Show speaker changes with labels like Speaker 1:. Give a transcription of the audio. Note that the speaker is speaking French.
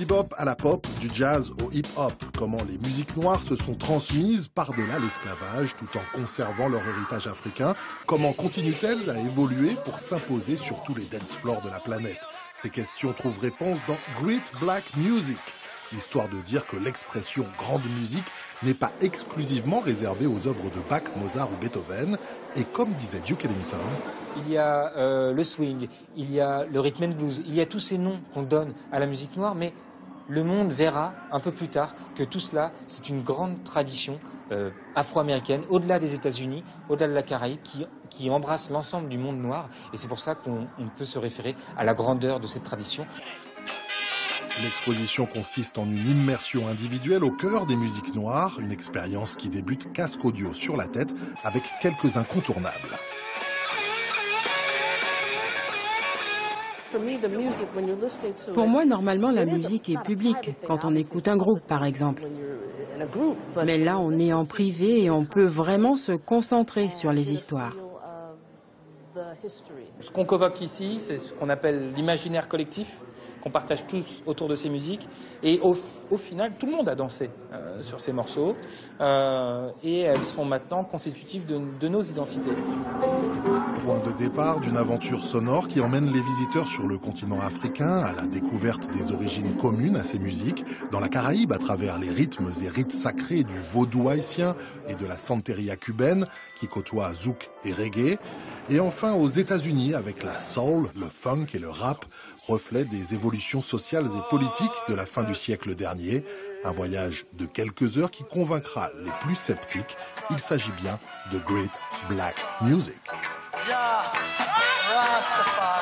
Speaker 1: bebop à la pop, du jazz au hip-hop, comment les musiques noires se sont transmises par-delà l'esclavage tout en conservant leur héritage africain, comment continuent-elles à évoluer pour s'imposer sur tous les dance floors de la planète. Ces questions trouvent réponse dans Great Black Music, histoire de dire que l'expression grande musique n'est pas exclusivement réservée aux œuvres de Bach, Mozart ou Beethoven, et comme disait Duke Ellington,
Speaker 2: il y a le swing, il y a le rhythm and blues, il y a tous ces noms qu'on donne à la musique noire, mais le monde verra un peu plus tard que tout cela, c'est une grande tradition afro-américaine, au-delà des États-Unis, au-delà de la Caraïbe, qui embrasse l'ensemble du monde noir, et c'est pour ça qu'on peut se référer à la grandeur de cette tradition.
Speaker 1: L'exposition consiste en une immersion individuelle au cœur des musiques noires, une expérience qui débute casque audio sur la tête avec quelques incontournables.
Speaker 3: Pour moi, normalement, la musique est publique, quand on écoute un groupe, par exemple. Mais là, on est en privé et on peut vraiment se concentrer sur les histoires.
Speaker 4: Ce qu'on convoque ici, c'est ce qu'on appelle l'imaginaire collectif, qu'on partage tous autour de ces musiques. Et au final, tout le monde a dansé sur ces morceaux. Et elles sont maintenant constitutives de nos identités.
Speaker 1: Point de départ d'une aventure sonore qui emmène les visiteurs sur le continent africain à la découverte des origines communes à ces musiques, dans la Caraïbe à travers les rythmes et rites sacrés du vaudou haïtien et de la santeria cubaine qui côtoie zouk et reggae, et enfin aux États-Unis avec la soul, le funk et le rap, reflet des évolutions sociales et politiques de la fin du siècle dernier. Un voyage de quelques heures qui convaincra les plus sceptiques. Il s'agit bien de Great Black Music.
Speaker 5: Ja, Rastafari.